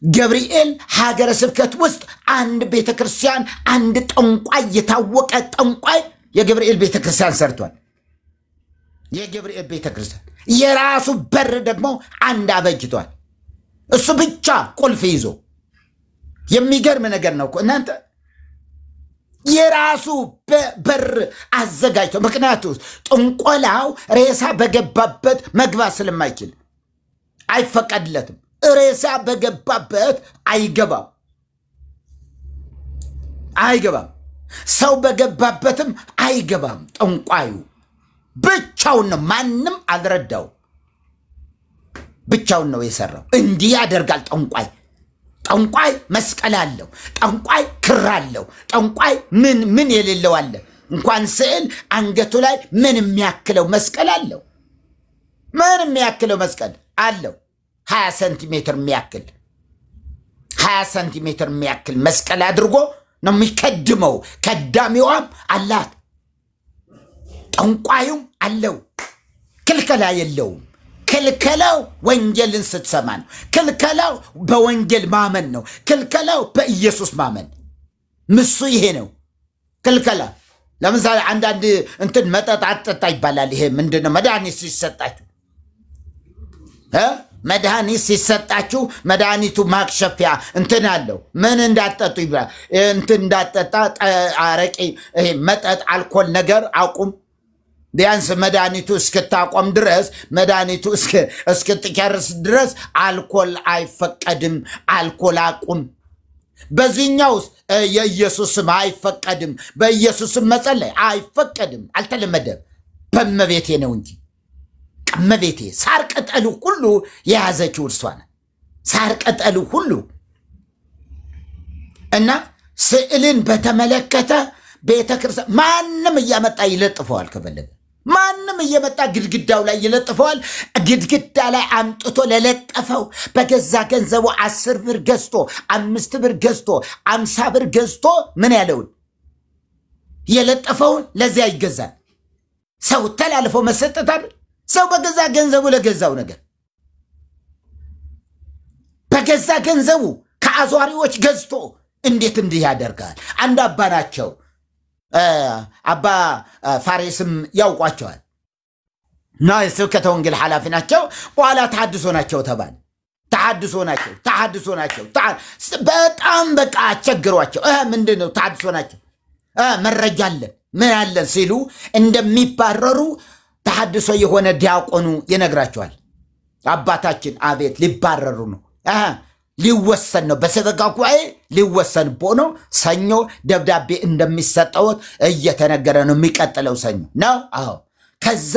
ገብርኤል ሀገረ ስብከት ውስጥ አንድ ቤተክርስቲያን፣ አንድ ጠንቋይ፣ የታወቀ ጠንቋይ የገብርኤል ቤተክርስቲያን ሰርቷል። የገብርኤል ቤተክርስቲያን የራሱ በር ደግሞ አንድ አበጅቷል። እሱ ብቻ ቁልፍ ይዞ። የሚገርም ነገር ነው እኮ እናንተ። የራሱ በር አዘጋጅቶ፣ ምክንያቱም ጥንቆላው ሬሳ በገባበት መግባት ስለማይችል አይፈቀድለትም። ሬሳ በገባበት አይገባም። ሰው በገባበትም አይገባም። ጠንቋዩ ብቻውን ነው፣ ማንም አልረዳው። ብቻውን ነው የሰራው። እንዲህ ያደርጋል ጠንቋይ መስቀል አለው፣ ጠንቋይ ክር አለው፣ ጠንቋይ ምን የሌለው አለ። እንኳን ስዕል አንገቱ ላይ ምን የሚያክለው መስቀል አለው። ምን የሚያክለው መስቀል አለው? 20 ሴንቲሜትር የሚያክል 20 ሴንቲሜትር የሚያክል መስቀል አድርጎ ነው የሚከድመው። ከዳሚዋም አላት፣ ጠንቋዩም አለው። ክልከላ የለውም። ክልከላው ወንጌልን ስትሰማ ነው። ክልከላው በወንጌል ማመን ነው። ክልከላው በኢየሱስ ማመን ምሱ ይሄ ነው ክልከላ። ለምሳሌ አንዳንድ እንትን መጠጥ አጠጣ ይባላል። ይሄ ምንድነው? መድኃኒት ሲሰጣችሁ መድኃኒቱ ማክሸፊያ እንትን አለው። ምን እንዳጠጡ ይባላል። እንትን እንዳጠጣ አረቂ፣ ይሄ መጠጥ አልኮል ነገር አቁም። ቢያንስ መድኃኒቱ እስክታቆም ድረስ፣ መድኃኒቱ እስክትጨርስ ድረስ አልኮል አይፈቀድም። አልኮል አቁም። በዚህኛውስ የኢየሱስ ስም አይፈቀድም በኢየሱስ ስም መጸለይ አይፈቀድም አልተለመደም በመቤቴ ነው እንጂ መቤቴ ሳር ቅጠሉ ሁሉ የያዘችው እርሷ ናት ሳር ቅጠሉ ሁሉ እና ስዕልን በተመለከተ ቤተክርስቲያን ማንም እያመጣ ይለጥፈዋል ከፈለገ ማንም እየመጣ ግድግዳው ላይ ይለጥፈዋል ግድግዳ ላይ አምጥቶ ለለጠፈው በገዛ ገንዘቡ 10 ብር ገዝቶ 5 ብር ገዝቶ 50 ብር ገዝቶ ምን ያለውን የለጠፈውን ለዚያ ይገዛል ሰው ተላልፎ መሰጠት አይደል ሰው በገዛ ገንዘቡ ለገዛው ነገር በገዛ ገንዘቡ ከአዟሪዎች ገዝቶ እንዴት እንዲህ ያደርጋል አንድ አባ ናቸው አባ ፋሪስም ያውቋቸዋል ስብከተ ወንጌል ኃላፊ ናቸው በኋላ ተሐድሶ ናቸው ተባለ ተሐድሶ ናቸው በጣም በቃ አስቸግሯቸው ምንድነው ተሐድሶ ናቸው መረጃ አለ ምን አለ ሲሉ እንደሚባረሩ ተሐድሶ የሆነ ዲያቆኑ ይነግራቸዋል አባታችን አቤት ሊባረሩ ነው ሊወሰን ነው በሰበጋ ጉባኤ ሊወሰን ቦኖ ሰኞ ደብዳቤ እንደሚሰጠው እየተነገረ ነው የሚቀጥለው ሰኞ ነው አዎ ከዛ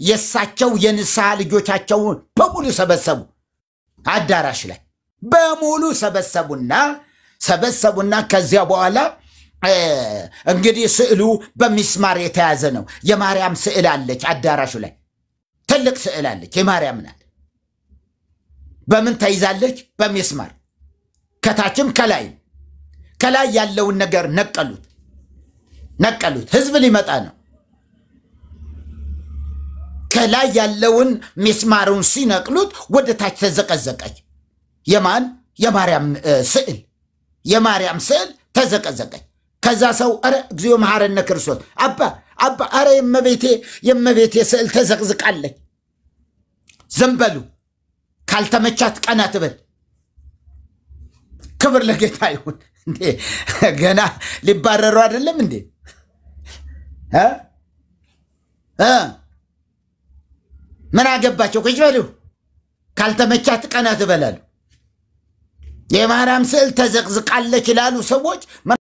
የሳቸው የንስሐ ልጆቻቸው በሙሉ ሰበሰቡ አዳራሽ ላይ በሙሉ ሰበሰቡና ከዚያ በኋላ እንግዲህ ስዕሉ በሚስማር የተያዘ ነው የማርያም ስዕል አለች አዳራሹ ላይ ትልቅ ስዕል አለች የማርያም ናት በምን ተይዛለች በሚስማር ከታችም ከላይ ያለውን ነገር ነቀሉት ህዝብ ሊመጣ ነው ከላይ ያለውን ሚስማሩን ሲነቅሉት ወደ ታች ተዘቀዘቀች የማርያም ስዕል ተዘቀዘቀች ከዛ ሰው አረ እግዚኦ መሐረነ ክርስቶስ አባ አረ የመቤቴ ስዕል ተዘቅዝቃለች ዘንበሉ ካልተመቻት ቀናት በል ክብር ለጌታ ይሁን እንዴ ገና ሊባረሩ አይደለም እንዴ ምን አገባቸው ቁጭ በሉ ካልተመቻት ቀናት በላሉ የማርያም ስዕል ተዘቅዝቃለች ይላሉ ሰዎች